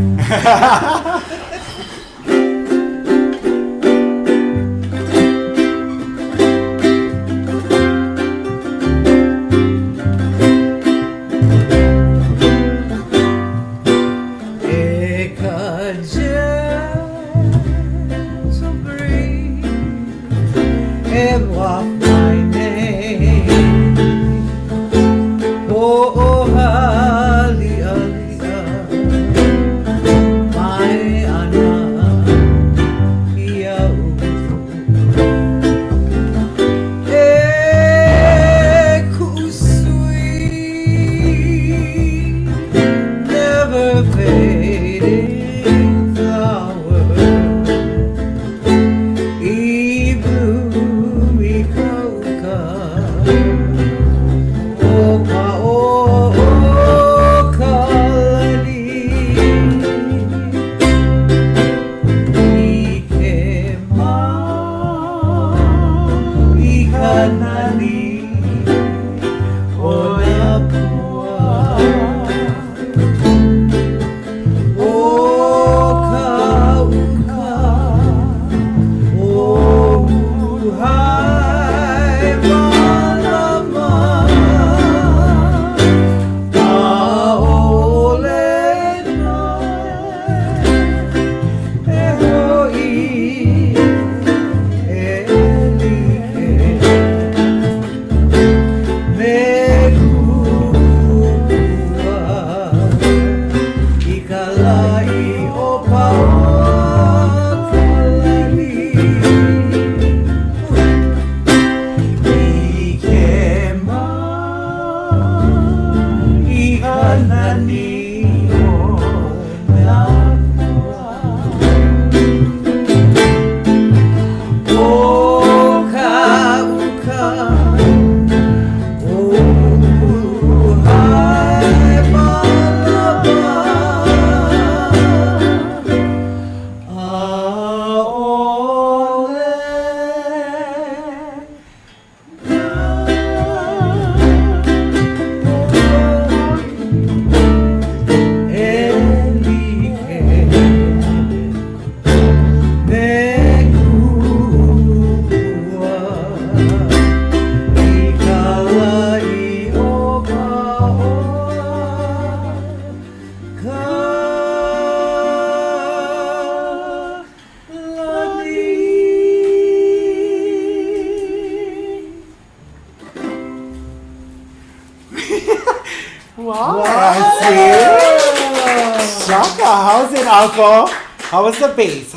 Shaka, how's it, Uncle? How was the bass?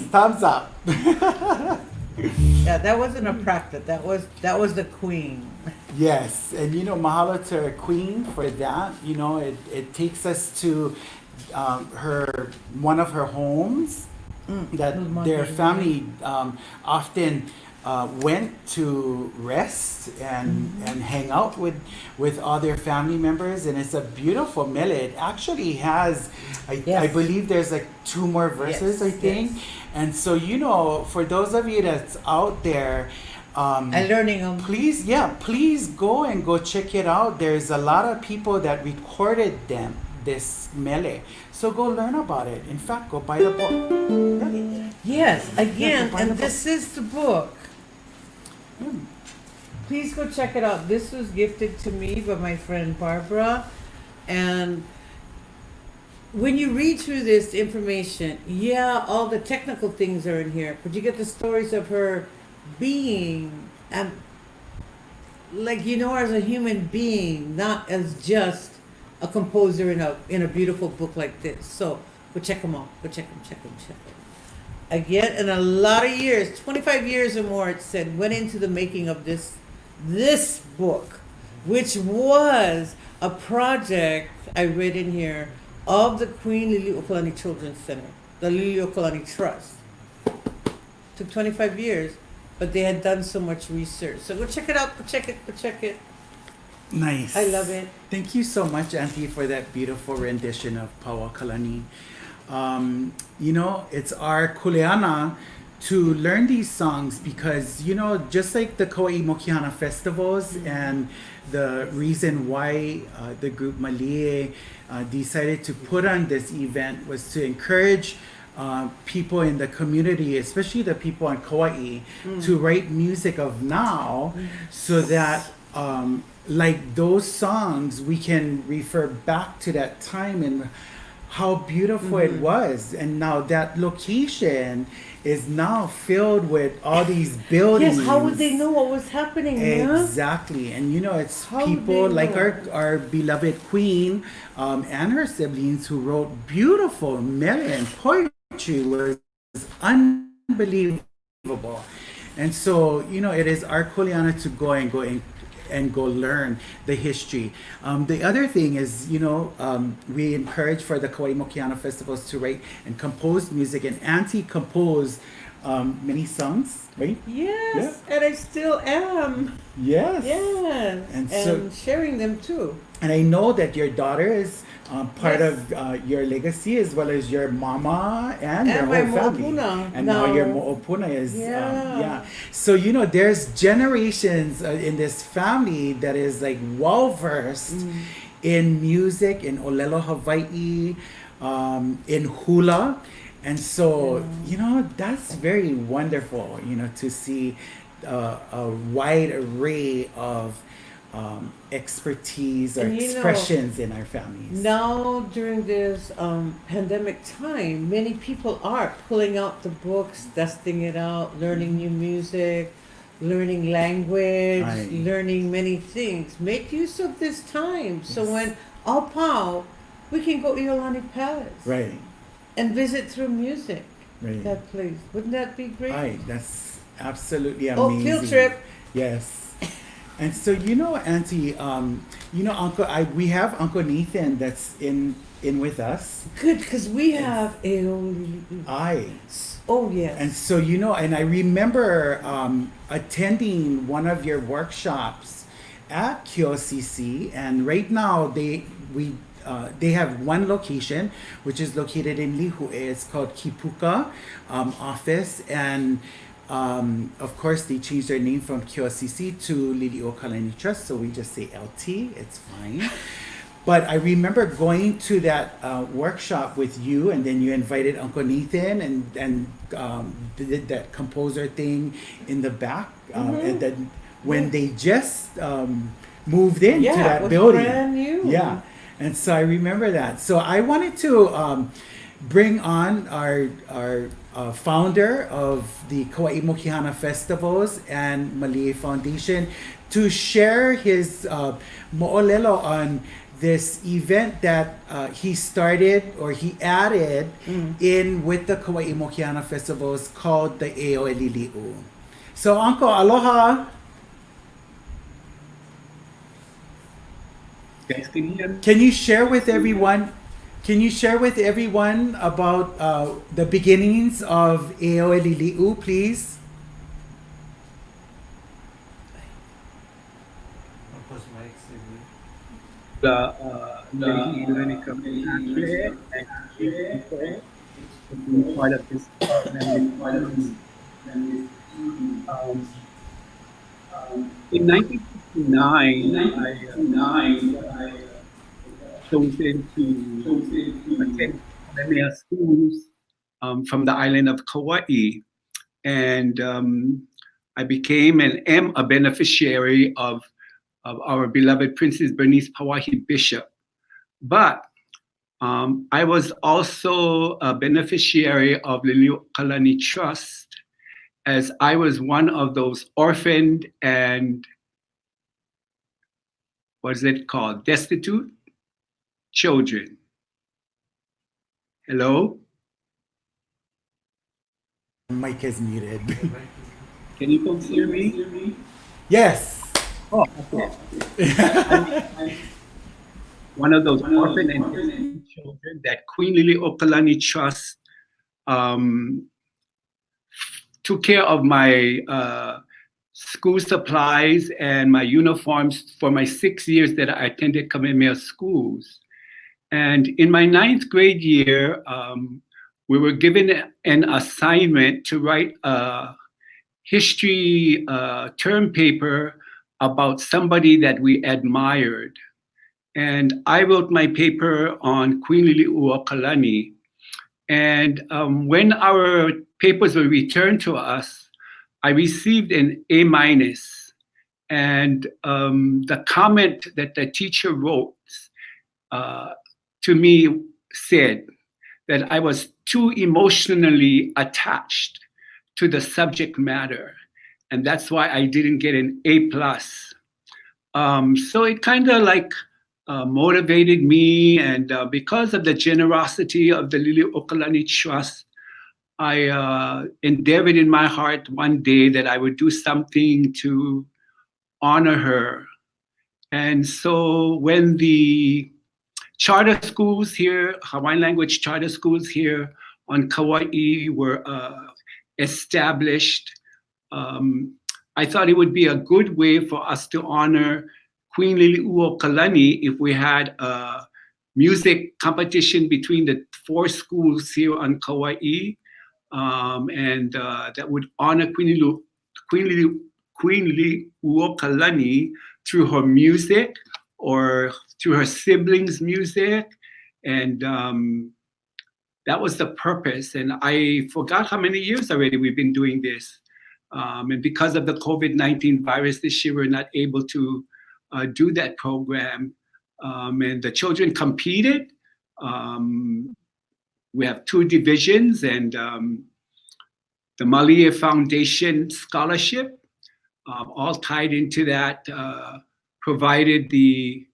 Thumbs up. Yeah, that wasn't a practice. That was the Queen. Yes, and mahalo to our Queen for that. It takes us to one of her homes that their family often went to rest and hang out with all their family members, and it's a beautiful mele. It actually has, I Yes. believe there's like 2 more verses, Yes, I think. yes. And so, for those of you that's out there, And learning them. please go check it out. There's a lot of people that recorded this mele. So go learn about it. In fact, go buy the book. Yes, again, Yeah, go buy the and this is the book. Yeah. Please go check it out. This was gifted to me by my friend Barbara. And when you read through this information, all the technical things are in here, but you get the stories of her being and as a human being, not as just a composer in a beautiful book like this. So go check them out. Go check them. Again, in a lot of years, 25 years or more, it said, went into the making of this book, which was a project I read in here of the Queen Liliʻuokalani Children's Center, the Liliʻuokalani Trust. Took 25 years, but they had done so much research. So go check it out. Go check it. Nice. I love it. Thank you so much, Auntie, for that beautiful rendition of Kauaʻi. It's our kuleana to learn these songs because, just like the Kauaʻi Mokihana festivals and the reason why the group Maliʻe decided to put on this event was to encourage people in the community, especially the people on Kauaʻi, to write music of now so that like those songs, we can refer back to that time and how beautiful it was. And now that location is now filled with all these buildings. Yes, how would they know what was happening? Exactly. And it's How would people they like know? our beloved queen and her siblings who wrote beautiful mele and poetry was unbelievable. And so, it is our kuleana to go and go learn the history. The other thing is, we encourage for the Kauaʻi Mokihana festivals to write and compose music, and Auntie composed many songs, right? Yes, and I still am. Yes. Yes, And and so- sharing them too. And I know that your daughter is part Yes. of your legacy, as well as your mama and your my whole family. mo'opuna. And now your No. mo'opuna is, Yeah. So, there's generations in this family that is like well versed in music, in Olelo Hawaii, in hula. And so, that's very wonderful, to see a wide array of expertise or And expressions in our families. Now, during this pandemic time, many people are pulling out the books, dusting it out, learning new music, learning language, Aye. learning many things. Make use of this time. So Yes. when all pau, we can go Iolani Palace Right, and visit through music. right. That place. Wouldn't that be great? Right, that's absolutely Oh, amazing. field trip. Yes. And so, Auntie, Uncle, we have Uncle Nathan that's in with us. Good, because we have Aeoli. Aye. Oh, yes. And so, and I remember attending one of your workshops at QOCC, and right now they have one location, which is located in Lihue. It's called Kipuka office, and of course they changed their name from QOCC to Liliʻuokalani Trust, so we just say LT. It's fine. But I remember going to that workshop with you, and then you invited Uncle Nathan and did that composer thing in the back, and then when they just moved into Yeah, it that was building. brand new. Yeah, and so I remember that. So I wanted to bring on our founder of the Kauaʻi Mokihana Festivals and Maliʻe Foundation to share his mo'olelo on this event that he started or he added in with the Kauaʻi Mokihana Festivals called the Eo Elili'u. So Uncle, aloha. Guys can hear. Can you share with everyone? Can you share with everyone about the beginnings of Eo Elili'u, please? Lady Veronica Patrick and people for being part of this program with me. Um, in 1959, I was chosen to attend Kamehameha schools from the island of Kauaʻi. And I became and am a beneficiary of our beloved Princess Bernice Pawahi Bishop. But I was also a beneficiary of the Liliʻuokalani Trust, as I was one of those orphaned and what's it called? Destitute children. Hello? Mic is muted. Can you folks hear me? Yes. Oh, okay. I'm one of those orphaned and destitute children that Queen Liliʻuokalani Trust took care of my school supplies and my uniforms for my 6 years that I attended Kamehameha schools. And in my 9th grade year, we were given an assignment to write a history term paper about somebody that we admired. And I wrote my paper on Queen Liliʻuokalani. And when our papers were returned to us, I received an A-. And the comment that the teacher wrote to me said that I was too emotionally attached to the subject matter. And that's why I didn't get an A+. So it kind of like motivated me, and because of the generosity of the Liliʻuokalani Trust, I endeavored in my heart one day that I would do something to honor her. And so when the charter schools here, Hawaiian language charter schools here on Kauaʻi were established, I thought it would be a good way for us to honor Queen Liliʻuokalani if we had a music competition between the 4 schools here on Kauaʻi, and that would honor Queen Liliʻuokalani through her music or through her siblings' music. And that was the purpose. And I forgot how many years already we've been doing this. And because of the COVID-19 virus this year, we're not able to do that program. And the children competed. We have 2 divisions, and the Malia Foundation Scholarship, all tied into that, provided the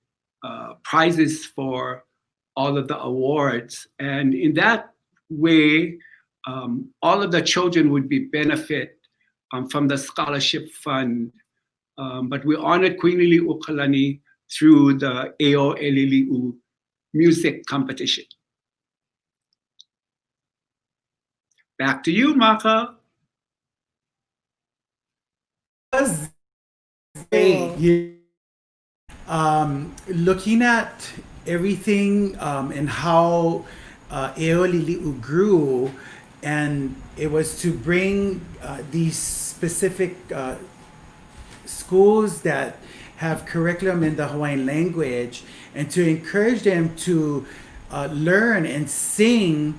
prizes for all of the awards. And in that way, all of the children would be benefit from the scholarship fund. But we honored Queen Liliʻuokalani through the Eo Elili'u music competition. Back to you, Maka. Was great. Looking at everything and how Eo Lili'u grew, and it was to bring these specific schools that have curriculum in the Hawaiian language, and to encourage them to learn and sing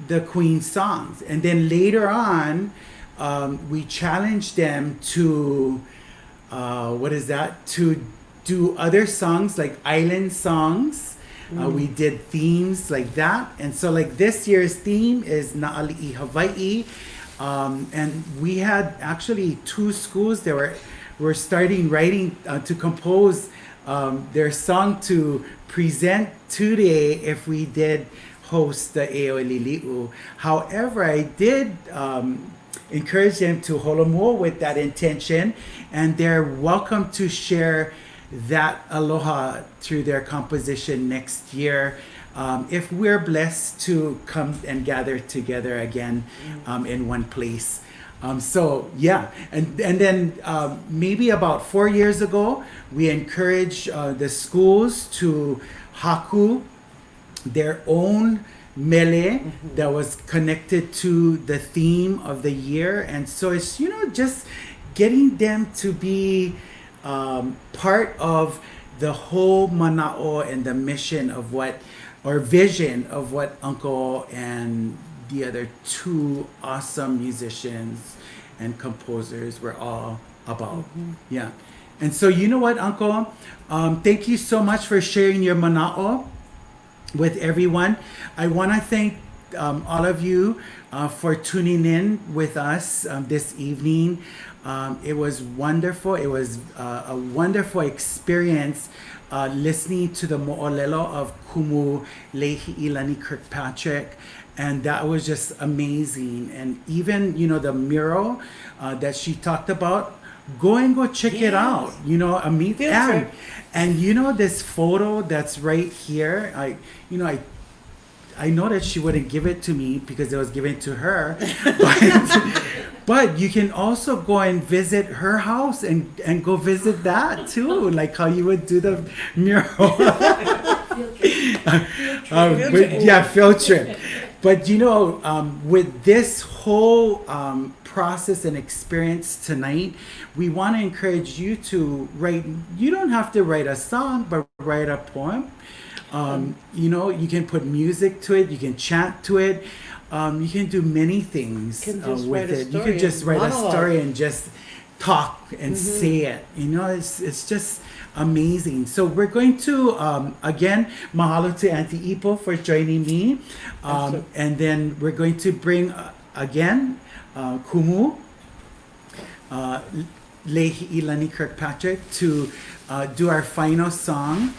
the Queen songs. And then later on, we challenged them to to do other songs like island songs. We did themes like that. And so like this year's theme is Na'ali'i Hawaii. And we had actually 2 schools that were starting writing to compose their song to present today if we did host the Eo Lili'u. However, I did encourage them to holomoa with that intention, and they're welcome to share that aloha through their composition next year, if we're blessed to come and gather together again in one place. So yeah, and then maybe about 4 years ago, we encouraged the schools to haku their own mele that was connected to the theme of the year, and so it's just getting them to be part of the whole mana'o and the mission of what or vision of what Uncle and the other two awesome musicians and composers were all about. Yeah. And so you know what, Uncle? Thank you so much for sharing your mana'o with everyone. I want to thank all of you for tuning in with us this evening. It was wonderful. It was a wonderful experience listening to the mo'olelo of Kumu Liliʻuokalani Kirkpatrick. And that was just amazing. And even, the mural that she talked about, go check it out. Meet Field Anne. trip. And this photo that's right here, I know that she wouldn't give it to me because it was given to her, but you can also go and visit her house and go visit that too, like how you would do the mural. Field trip. But with this whole process and experience tonight, we want to encourage you to write. You don't have to write a song, but write a poem. You can put music to it. You can chant to it. You can do many things with it. You can just write a story and just talk and say it. It's just amazing. So we're going to again, mahalo to Auntie Ipo for joining me, and then we're going to bring again Kumu Liliʻuokalani Kirkpatrick to do our final song.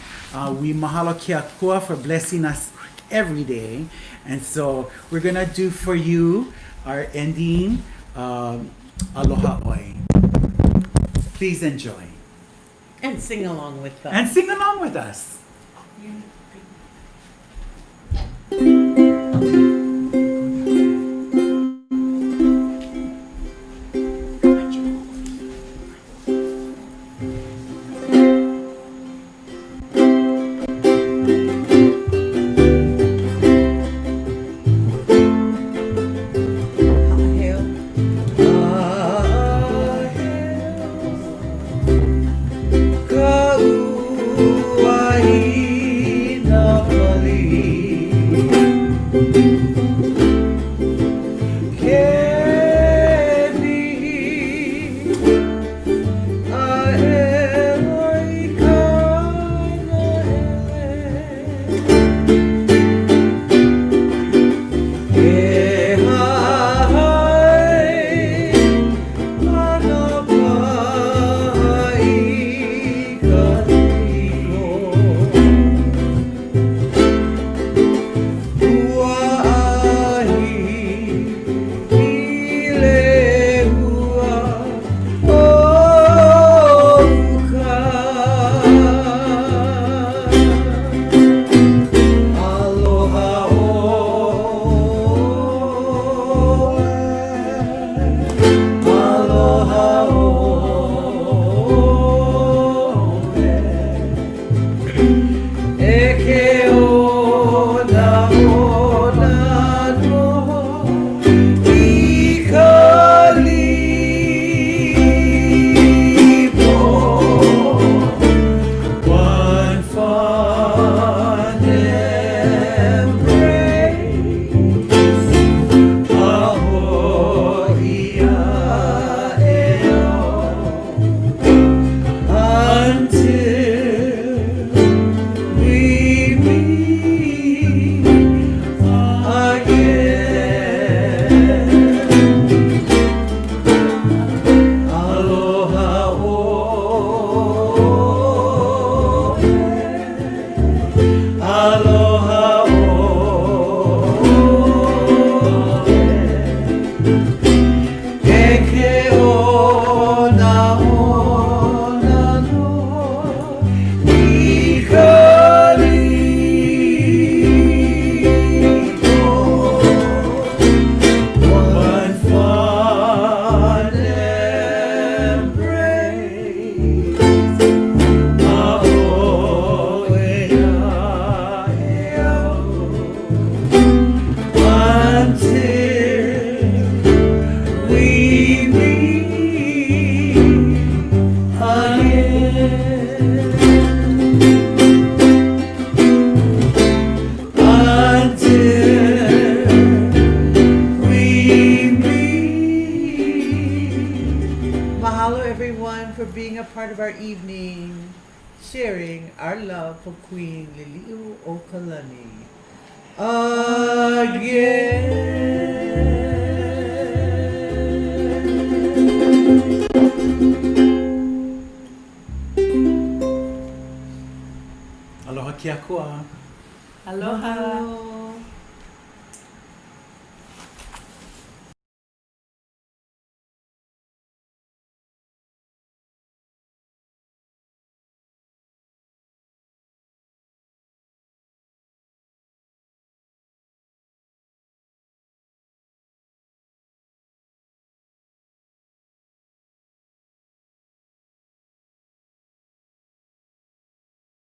We mahalo ke akua for blessing us every day, and so we're gonna do for you our ending aloha oi. Please enjoy And sing along with us. and sing along with us. Kauaʻi of our evening sharing our love for Queen Liliʻuokalani. Aloha kia kua. Aloha.